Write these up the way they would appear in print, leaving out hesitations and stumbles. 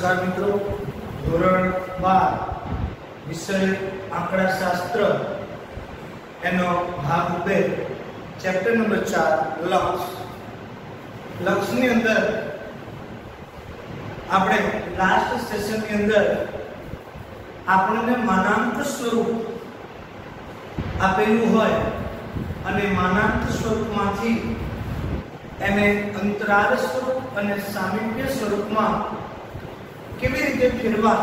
નમસ્કાર મિત્રો, ધોરણ 12 વિષય આંકડાશાસ્ત્ર એનો ભાગ 2 ચેપ્ટર નંબર 4 લક્ષની અંદર આપણે લાસ્ટ સેશનની અંદર આપણને માનાંક સ્વરૂપ આપેલું હોય અને માનાંક સ્વરૂપમાંથી એને અંતરાલ સ્વરૂપ અને સામીપ્ય સ્વરૂપમાં કેવી રીતે ફેરવા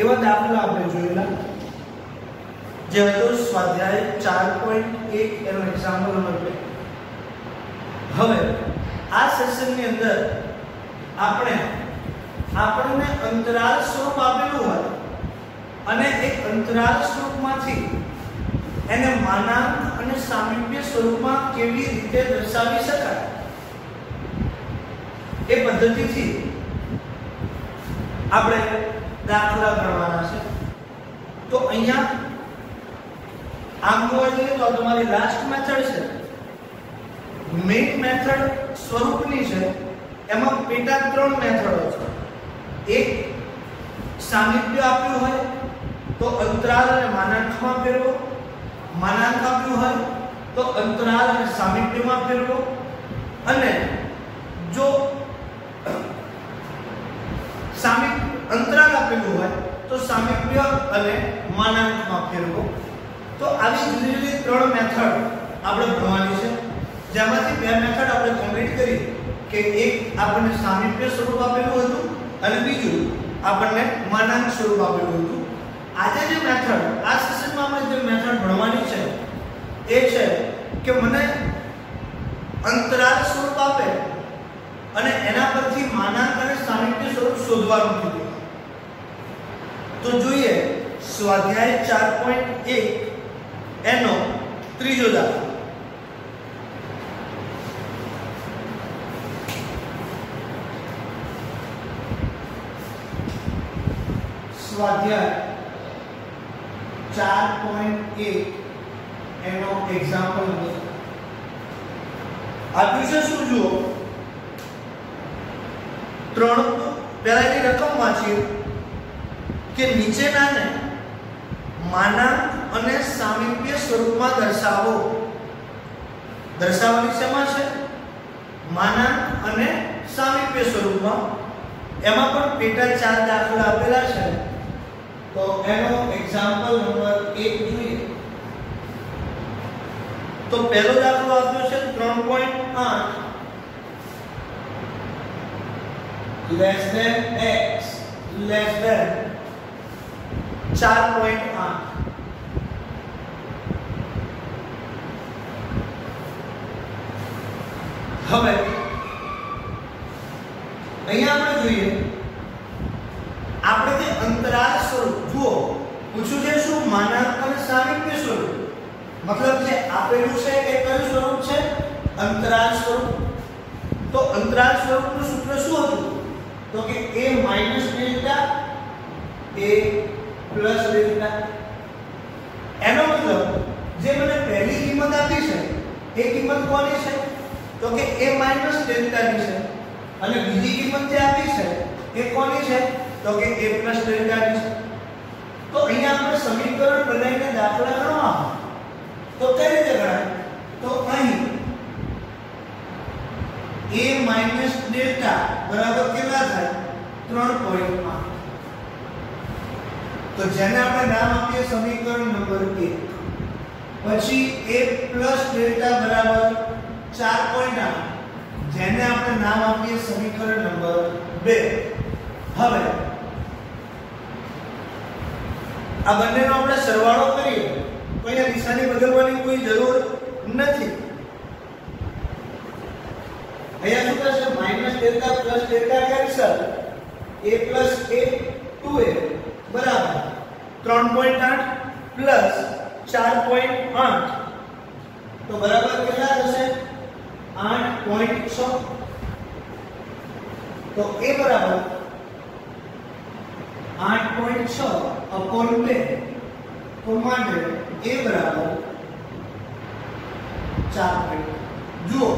એવા દાખલા આપણે જોયેલા, જે હતો સ્વાધ્યાય 4.1 એનો એક્ઝામ્પલ નંબર 2. હવે આ સેશનની અંદર આપણને અંતરાલ સ્વરૂપ આપેલું હોય અને એક અંતરાલ સ્વરૂપમાંથી એને માનાંક અને સામીપ્ય સ્વરૂપમાં કેવી રીતે દર્શાવી શકાય એ પદ્ધતિથી આપણે દાખલા ગણવાના છે. તો અહીંયા આમ જોવા જઈએ તો તમારી લાસ્ટ મેથડ છે, મેઇન મેથડ સ્વરૂપની છે. એમાં પેટા 3 મેથડો છે. એક સામીપ્ય આપ્યું હોય તો અંતરાલ અને માનાંકમાં ફેરવો, માનાંક આપ્યું હોય તો અંતરાલ અને સામીપ્યમાં ફેરવો, અને જો અંતરાલ આપેલું હોય તો સામીપ્ય અને માનાંકમાં ફેરવો. તો આવી જુદી જુદી 3 મેથડ આપણે ભણવાની છે, જેમાંથી 2 મેથડ આપણે કમ્પ્લીટ કરી કે એક આપણને સામીપ્ય સ્વરૂપ આપેલું હતું અને બીજું આપણને માનાંક સ્વરૂપ આપેલું હતું. આજે જે મેથડ આ સેશનમાં આપણે જે મેથડ ભણવાની છે એ છે કે મને અંતરાલ સ્વરૂપ આપે અને એના પરથી માનાંક અને સામીપ્ય સ્વરૂપ શોધવાનું કીધું. તો જોઈએ સ્વાધ્યાય 4.1 એનો ત્રીજો દાખલો. સ્વાધ્યાય 4.1 એનો એક્ઝામ્પલ આપ્યું છે. શું જુઓ, 3 પહેલાની રકમ વાંચીએ કે નીચેનાને માનાંક અને સામીપ્ય સ્વરૂપમાં દર્શાવવાની શેમાં છે? માનાંક અને સામીપ્ય સ્વરૂપમાં. એમાં પણ પેટા 4 દાખલા આપેલા છે. તો એનો એક્ઝામ્પલ નંબર 1 જોઈએ. તો પહેલો દાખલો આપ્યો છે 3.8 less than x less than 4.8. હવે અહીંયા આપણે જોઈએ, આપણે જે અંતરાલ સ્વરૂપ જુઓ પૂછ્યું છે શું? માનાંક અને સામીપ્ય સ્વરૂપ. મતલબ જે આપેલું છે એ કયું સ્વરૂપ છે? અંતરાલ સ્વરૂપ. તો અંતરાલ સ્વરૂપનું સૂત્ર શું હતું? તો કે a minus delta a plus delta. એનો મતલબ જે મને પહેલી કિંમત આપી છે એ કિંમત કોની છે? તો કે a minus delta ની છે. અને બીજી કિંમત જે આપી છે એ કોની છે? તો કે a plus delta ની છે. તો અહીંયા આપણે સમીકરણ બનાવીને દાખલા ગણવા તો કઈ રીતે ગણાય? તો અહીં a minus delta બરાબર કેટલા થાય? 3.8. તો જેને આપણે નામ આપીએ સમીકરણ નંબર 1. પછી a plus delta બરાબર 4.8, જેને આપણે નામ આપીએ સમીકરણ નંબર 2. હવે આ બંનેનો આપણે સરવાળો કરીએ તો અહીંયા નિશાની બદલવાની કોઈ જરૂર નથી. અહીંયા શું થશે? Minus delta plus delta cancel, a plus a 2a બરાબર 3.8 પ્લસ 4.8 તો બરાબર કેટલા થશે? 8.6. તો a બરાબર 8.6 upon 10. તો માટે a બરાબર 4. જુઓ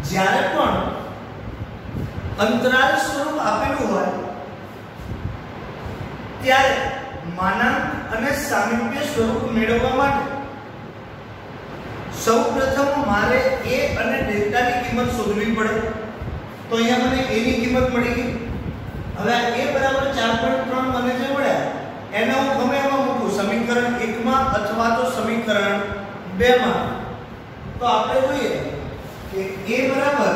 જ્યારે પણ અંતરાલ સ્વરૂપ આપેલું હોય ત્યારે માનાંક અને સામીપ્ય સ્વરૂપ મેળવવા માટે સૌપ્રથમ મારે a અને ડેલ્ટા ની કિંમત શોધવી પડે. તો અહીંયા મને a ની કિંમત મળી ગઈ. હવે a બરાબર 4.3 મને જે મળ્યા એને હું ગમે એમાં મૂકું, સમીકરણ 1 માં અથવા તો સમીકરણ 2 માં. તો આપણે જોઈએ કે a બરાબર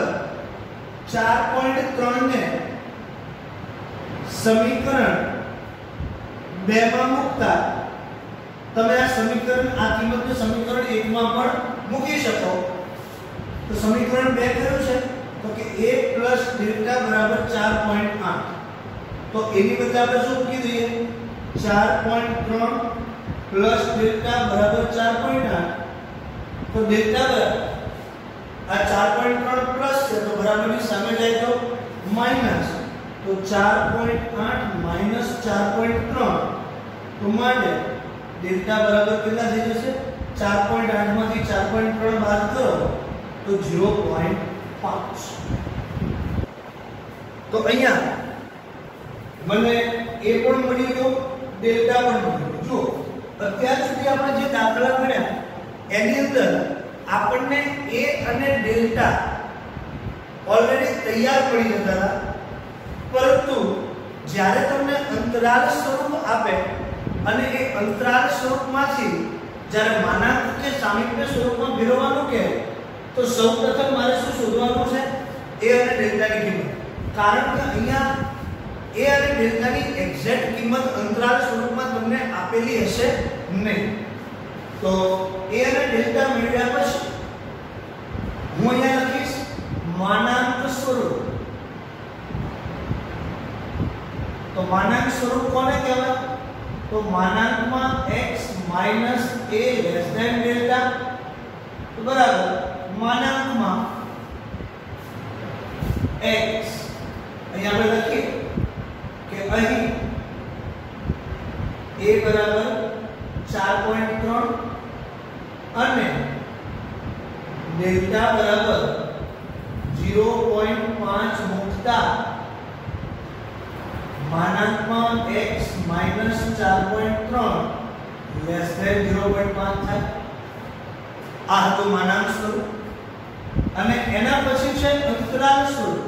4.3 ને સમીકરણ 2 માં મૂકતા તમે આ સમીકરણ આ કિંમતને સમીકરણ 1 માં પણ મૂકી શકો. તો સમીકરણ 2 કયું છે? તો કે a ડેલ્ટા બરાબર 4.8. તો એની બદલે આપણે શું મૂકી દઈએ? 4.3 ડેલ્ટા બરાબર 4.8. તો ડેલ્ટા બરાબર આ 4.3 પ્લસ છે તો બરાબરની સામે જાય તો માઈનસ. તો 4.8 માઈનસ 4.3 તો માને ડેલ્ટા બરાબર કેટલા થઈ જશે? 4.8 માંથી 4.3 બાદ કરો તો 0.5. તો અહીંયા મને a પણ મળી ગયો, ડેલ્ટા પણ મળી ગયો. જો અત્યાર સુધી આપણે જે દાખલા ગણ્યા એની અંદર આપણને a અને ડેલ્ટા ઓલરેડી તૈયાર પડી જતા હતા, પરંતુ જ્યારે તમને અંતરાલ સ્વરૂપ આપે અને એ અંતરાલ સ્વરૂપમાંથી જ્યારે માનાંક કે સામીપ્ય સ્વરૂપમાં ફેરવવાનું કહે તો સૌપ્રથમ મારે શું શોધવાનું છે? a અને ડેલ્ટાની કિંમત. કારણ કે અહીંયા a અને ડેલ્ટાની એક્ઝેક્ટ કિંમત અંતરાલ સ્વરૂપમાં તમને આપેલી હશે નહીં. તો a અને ડેલ્ટા મેળવ્યા પછી હું અહીંયા લખીશ માનાંક સ્વરૂપ. તો માનાંક સ્વરૂપ કોને કહેવાય? તો માનાંકમાં x minus a less than delta. તો બરાબર માનાંકમાં x અહીંયા આપણે લખીએ કે અહીં a બરાબર 4.3 અને ડેલ્ટા બરાબર 0.5 મૂકતા માનાંકમાં x માઈનસ 4.3 લેસ ધેન 0.5 થાય. આ હતું માનાંક સ્વરૂપ. અને એના પછી છે અંતરાલ સ્વરૂપ.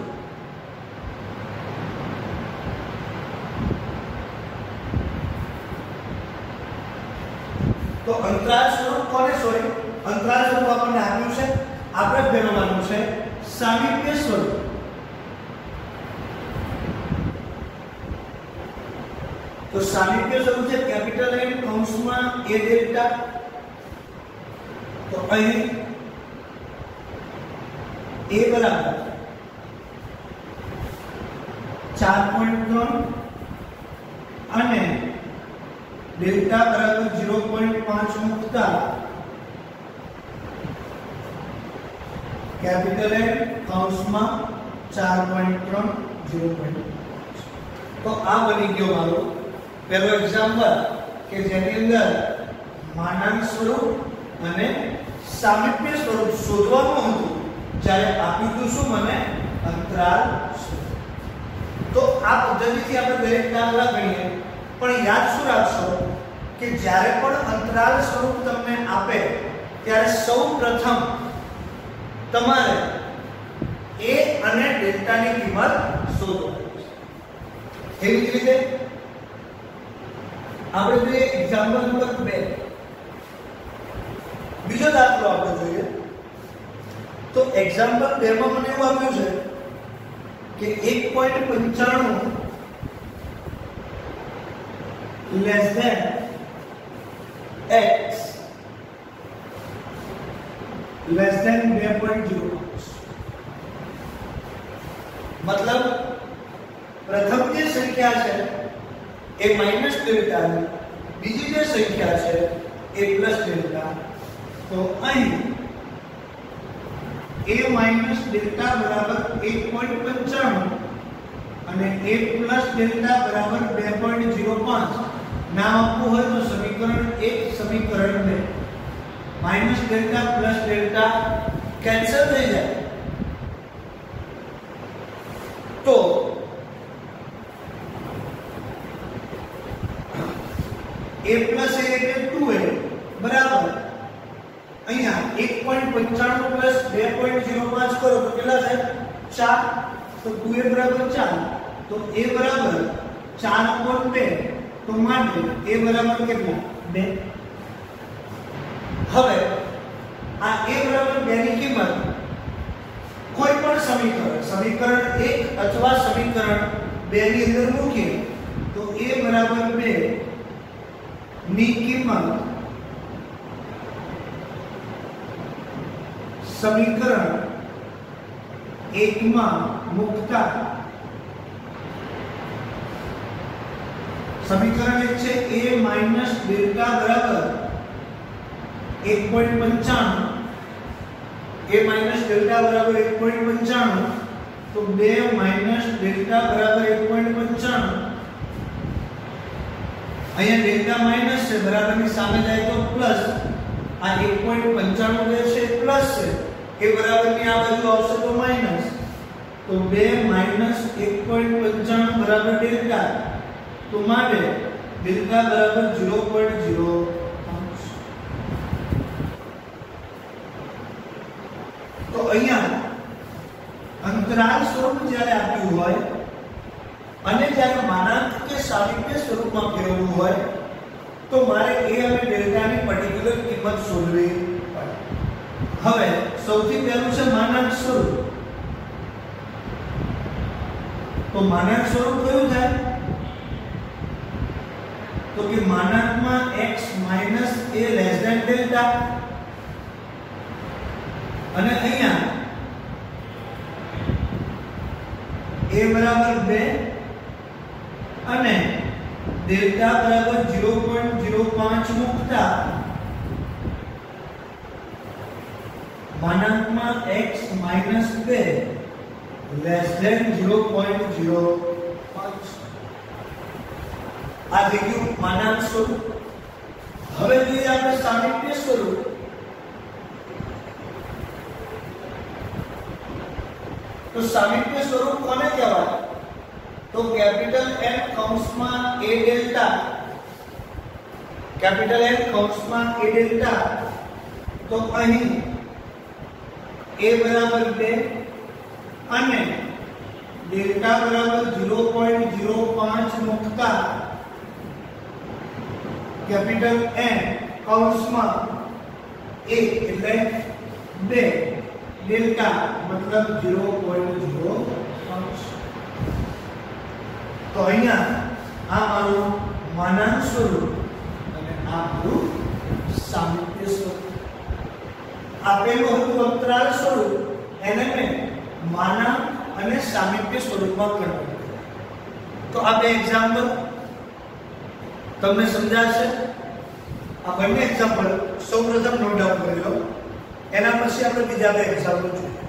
તો અંતરાલ સ્વરૂપ કોને સોરી અંતરાલ સ્વરૂપ આપણને આપ્યું છે, આપણે ફેરવવાનું છે સામીપ્ય સ્વરૂપ. તો સામીપ્ય સ્વરૂપ છે કેપિટલ N કૌંસમાં a ડેલ્ટા. તો અહીં a બરાબર 4.3 અને ડેલ્ટા બરાબર 0.5 મૂકતા કેપિટલ N કૌંસમાં 4.3 0.5. તો આ બની ગયો મારો પહેલો એક્ઝામ્પલ કે જેની અંદર માનાંક સ્વરૂપ અને સામીપ્ય સ્વરૂપ શોધવાનું હતું, જ્યારે આપ્યું હતું શું મને અંતરાલ સ્વરૂપ. તો આ પદ્ધતિથી આપણે દરેક દાખલા ગણીએ. પણ યાદ શું રાખશો કે જ્યારે પણ અંતરાલ સ્વરૂપ તમને આપે ત્યારે સૌપ્રથમ તમારે a અને ડેલ્ટાની કિંમત શોધવાની છે. એવી જ રીતે આપણે જોઈએ એક્ઝામ્પલ નંબર 2. બીજો દાખલો આપણે જોઈએ. તો એક્ઝામ્પલ 2 માં મને એવું આપ્યું છે કે 1.95 less than x less than 2.0. मतलब प्रथम જે સંખ્યા છે એ માઈનસ ડેલ્ટા ની, બીજી જે સંખ્યા છે એ પ્લસ ડેલ્ટા. તો અહીં a માઈનસ ડેલ્ટા બરાબર 1.95 અને a પ્લસ ડેલ્ટા બરાબર 2.05. નામ આપવું હોય તો સમીકરણ 1 સમીકરણ 2. Minus delta plus delta cancel થઈ જાય. तो a plus a એટલે 2a બરાબર અહીંયા 1.95 પ્લસ 2.05 કરો તો કેટલા થાય 4 તો 2a બરાબર 4 તો a બરાબર 4/2 તો માટે a બરાબર કેટલા 2 હવે આ a બરાબર 2 ની કિંમત કોઈ પણ સમીકરણ 1 અથવા સમીકરણ 2 ની અંદર મૂકીએ તો a બરાબર 2 ની કિંમત સમીકરણ 1 માં મૂકતા સમીકરણ 1 છે a માઈનસ ડેલ્ટા બરાબર 1.95 a માઈનસ ડેલ્ટા બરાબર 1.95 તો 2 માઈનસ ડેલ્ટા બરાબર 1.95 અહીંયા ડેલ્ટા માઈનસ છે બરાબરની સામે જાય તો પ્લસ આ 1.95 જે છે પ્લસ છે એ બરાબરની આ બાજુ આવશે તો માઈનસ તો 2 માઈનસ 1.95 બરાબર ડેલ્ટા તો માટે ડેલ્ટા બરાબર 0.05 તો અહીંયા અંતરાલ સ્વરૂપ જ્યારે આપ્યું હોય અને જ્યારે માનાંક કે સામીપ્ય સ્વરૂપમાં ફેરવવું હોય તો મારે a અને ડેલ્ટા ની પર્ટિક્યુલર કિંમત શોધવી પડે હવે સૌથી પહેલું છે માનાંક સ્વરૂપ તો માનાંક સ્વરૂપ કયું થાય તો કે માનાંકમાં x - a less than delta અને અહીંયા a બરાબર 2 અને ડેલ્ટા બરાબર 0.05 મૂકતા માનાંકમાં x - 2 લેસ ધેન 0.05 આ થઈ ગયું માનાંક સ્વરૂપ હવે જોઈએ આપણે સામીપ્ય સ્વરૂપ તો સામીપ્ય સ્વરૂપ કોને કહેવાય તો કેપિટલ N કૌંસમાં a ડેલ્ટા કેપિટલ N કૌંસમાં a ડેલ્ટા તો અહીં a બરાબર 2 અને ડેલ્ટા બરાબર 0.05 મૂકતા કેપિટલ N કૌંસમાં a એટલે 2 ડેલ્ટા મતલબ 0.05 તો અહીંયા આ મારું માનાંક સ્વરૂપ અને આ મારું સામીપ્ય સ્વરૂપ આપેલું હતું અંતરાલ સ્વરૂપ એને મેં માનાંક અને સામીપ્ય સ્વરૂપમાં કન્વર્ટ કર્યું તો આ બે એક્ઝામ્પલ તમને સમજાશે આ બંને એક્ઝામ્પલ સૌપ્રથમ નોટ ડાઉન કરી લો એના પછી આપણે બીજા બે એક્ઝામ્પલ જોઈએ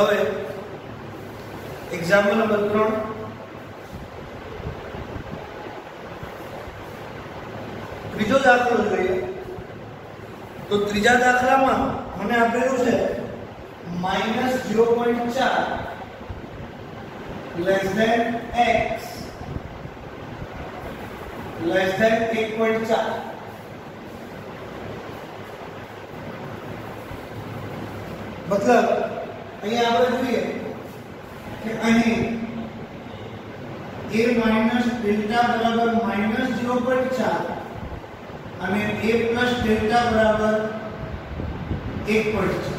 હવે એક્ઝામ્પલ નંબર 3 ત્રીજો દાખલો જોઈએ તો ત્રીજા દાખલામાં મને આપેલું છે -0.4 less than x less than 1.4 मतलब અહીંયા આપણે જોઈએ કે અહીં a minus delta બરાબર -0.4 અને a plus delta બરાબર 1.4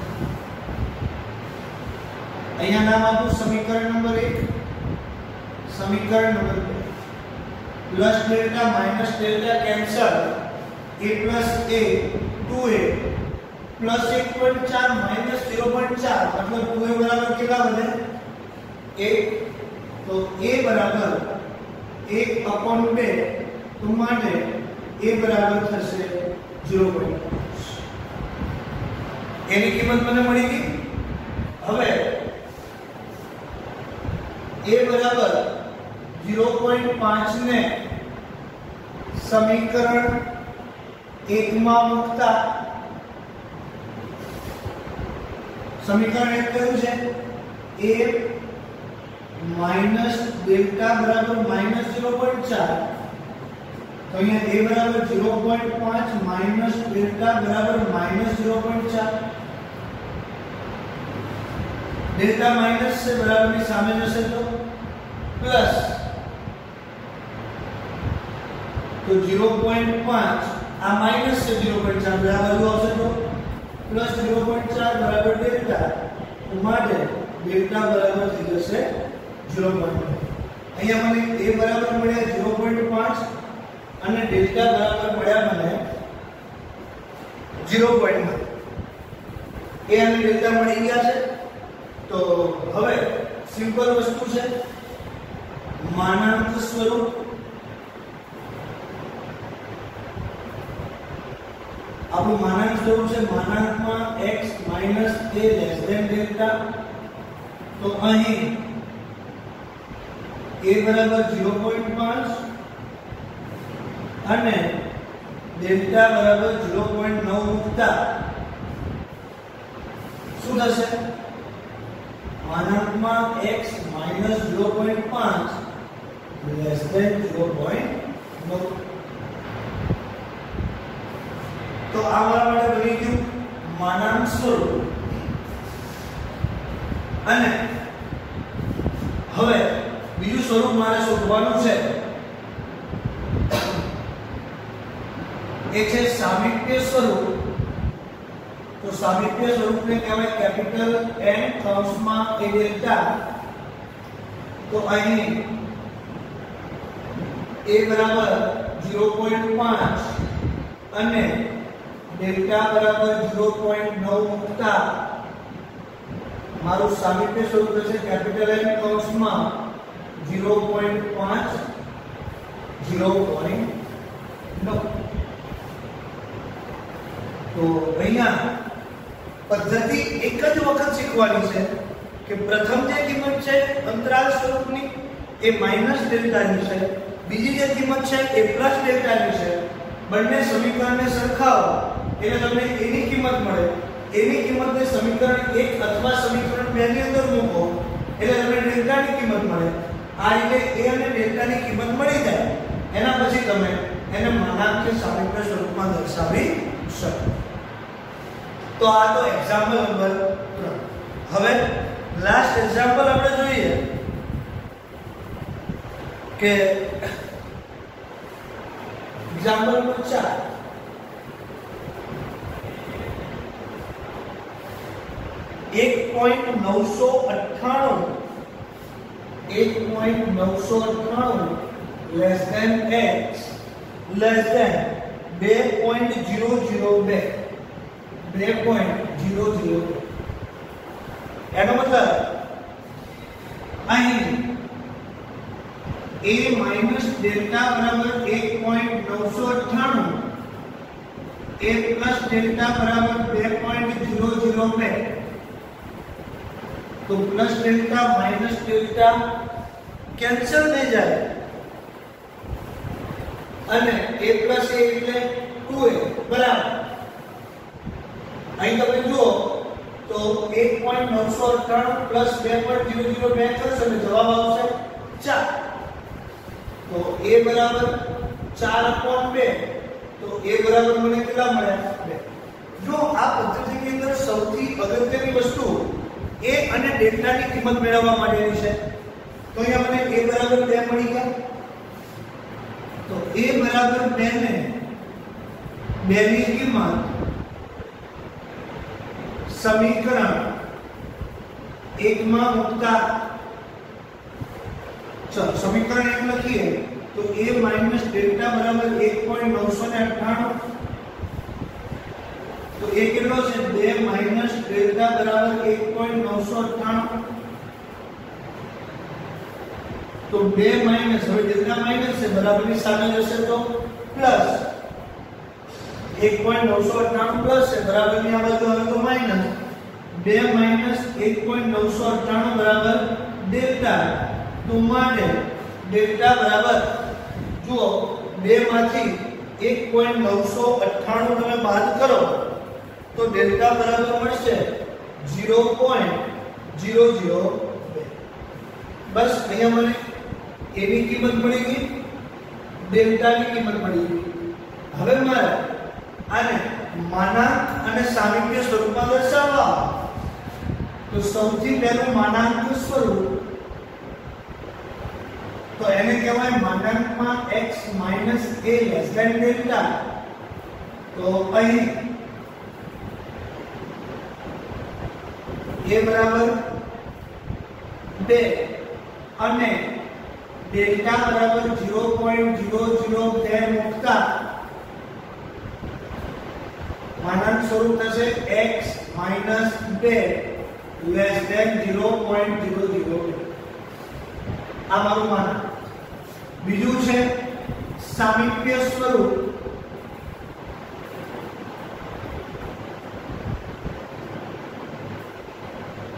અહીંયા નામ આપું સમીકરણ નંબર 1 समीकरण number 2 plus delta minus delta cancel a plus a 2a plus 1.4 minus 0.4 मतलब 2a बराबर कितना बने 1 तो a बराबर 1/2 तो माने a बराबर થશે 0.5 એની કિંમત મને મળી ગઈ હવે a बराबर 0.5 ने समीकरण 1 માં મૂકતા समीकरण 1 કયું છે a माइनस डेल्टा बराबर -0.4 तो यहाँ a बराबर 0.5 माइनस डेल्टा बराबर -0.4 डेल्टा माइनस से बराबर ની સામે જશે તો प्लस तो 0.5 आ माइनस से 0.4 बराबर આવશે તો प्लस 0.4 बराबर डेल्टा तो માટે डेल्टा बराबर થઈ જશે 0.5 અહીંયા મને a બરાબર મળ્યા 0.5 અને डेल्टा બરાબર મળ્યા મને 0.5 a અને डेल्टा મળી ગયા છે तो હવે સિમ્પલ વસ્તુ છે मानांक स्वरूप આપણું માનાંક સ્વરૂપ છે માનાંકમાં x - a less than delta તો અહીં a બરાબર 0.5 અને ડેલ્ટા બરાબર 0.9 મૂકતા શું થશે मानांकમાં x - 0.5 less than 0.9 तो આ મારા માટે બની ગયું માનાંક સ્વરૂપ અને હવે બીજું સ્વરૂપ મારે શોધવાનું છે એ છે સામીપ્ય સ્વરૂપ तो सामीप्य स्वरूप ने कहेवाय कैपिटल N कૌંસમાં a डेल्टा तो અહીં a बराबर 0.5 અને डेल्टा बराबर 0.9 મૂકતા મારું સામીપ્ય સ્વરૂપ થશે कैपिटल N કૌંસમાં 0.5 0.9 तो અહીંયા પદ્ધતિ એક જ વખત શીખવાની છે કે પ્રથમ જે કિંમત છે અંતરાલ સ્વરૂપની એ માઈનસ ડેલ્ટા ની છે બીજી જે કિંમત છે એ પ્લસ ડેલ્ટા ની છે બંને સમીકરણને સરખાવો એટલે તમને a ની કિંમત મળે a ની કિંમતને સમીકરણ 1 અથવા સમીકરણ 2 ની અંદર મૂકો એટલે તમને ડેલ્ટા ની કિંમત મળે આ રીતે a અને ડેલ્ટા ની કિંમત મળી જાય એના પછી તમે એને માનાંક કે સામીપ્ય સ્વરૂપમાં દર્શાવી શકો तो आ तो एग्जांपल नंबर 3 હવે લાસ્ટ એક્ઝામ્પલ આપણે જોઈએ કે example number 4 1.998 less than x less than 2.002 2.00 એનો મતલબ અહીં a minus delta બરાબર 1.998 a plus delta બરાબર 2.002 तो plus delta minus delta cancel થઈ જાય અને a plus a એટલે 2a બરાબર અહીં તમે જુઓ તો 1.998 પ્લસ 2.002 કરશો એટલે જવાબ આવશે 4 તો a બરાબર 4/2 તો a બરાબર મને કેટલા મળ્યા 2 જો આ પદ્ધતિની અંદર સૌથી અગત્યની વસ્તુ a અને ડેલ્ટા ની કિંમત મેળવવા માટેની છે तो यहाँ मैंने a बराबर 2 मળી ગયા तो a बराबर 2 ने 2 ની કિંમત સમીકરણ 1 માં મૂકતા ચલો સમીકરણ 1 લખીએ तो a माइनस डेल्टा बराबर 1.998 तो a કેટલો છે 2 માઈનસ ડેલ્ટા બરાબર 1.998 तो 2 माइनस હવે ડેલ્ટા માઈનસ છે બરાબરની સામે જશે તો પ્લસ 1.998 પ્લસ છે બરાબરની આ બાજુ આવે તો માઈનસ 2 માઈનસ 1.998 બરાબર ડેલ્ટા તો માટે ડેલ્ટા બરાબર જુઓ 2 માંથી 1.998 તમે બાદ કરો તો ડેલ્ટા બરાબર મળશે 0.002 બસ અહીંયા મને a ની કિંમત મળી ગઈ ડેલ્ટા ની કિંમત મળી ગઈ હવે મારે આને માનાંક અને સામીપ્ય સ્વરૂપમાં દર્શાવવા તો સૌથી પહેલું માનાંક સ્વરૂપ તો એને કહેવાય માનાંકમાં x - a less than delta તો અહીં a બરાબર 2 અને डेल्टा बराबर 0.002 मुक्ता मानांक स्वरूप થશે x - 2 લેસ ધેન 0.002 આ મારું માનાંક બીજું છે સામીપ્ય સ્વરૂપ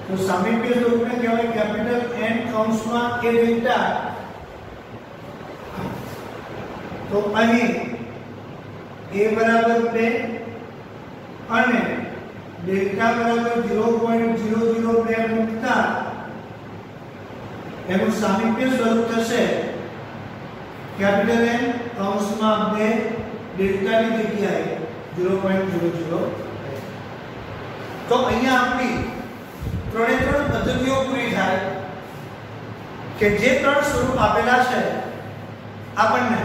तो सामीप्य स्वरूप में कहेवाय कैपिटल N કૌંસમાં a ડેલ્ટા तो અહીં a બરાબર 2 અને ડેલ્ટા બરાબર 0.002 મૂકતા એનું સામીપ્ય સ્વરૂપ થશે કેપિટલ N કૌંસમાં 2 ડેલ્ટાની જગ્યાએ 0.002 તો અહીંયા આપણી ત્રણે ત્રણ પદ્ધતિઓ પૂરી થાય કે જે ત્રણ સ્વરૂપ આપેલા છે આપણને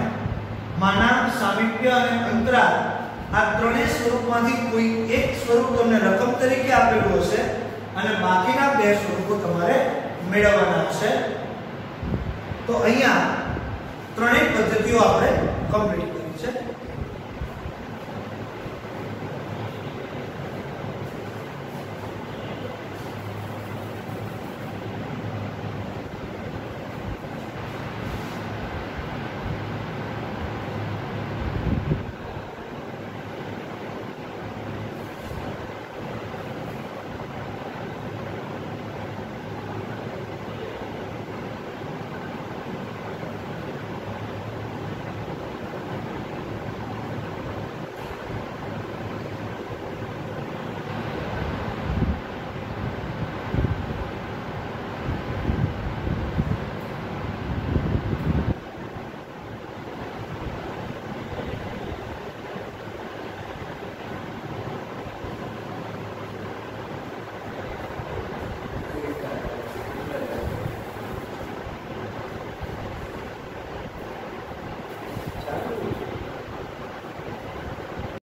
માનાંક સામીપ્ય અને અંતરાલ આ ત્રણેય સ્વરૂપમાંથી કોઈ એક સ્વરૂપ તમને રકમ તરીકે આપેલું હશે અને બાકીના બે સ્વરૂપો તમારે મેળવવાના હશે તો અહીંયા ત્રણેય પદ્ધતિઓ આપણે કમ્પ્લીટ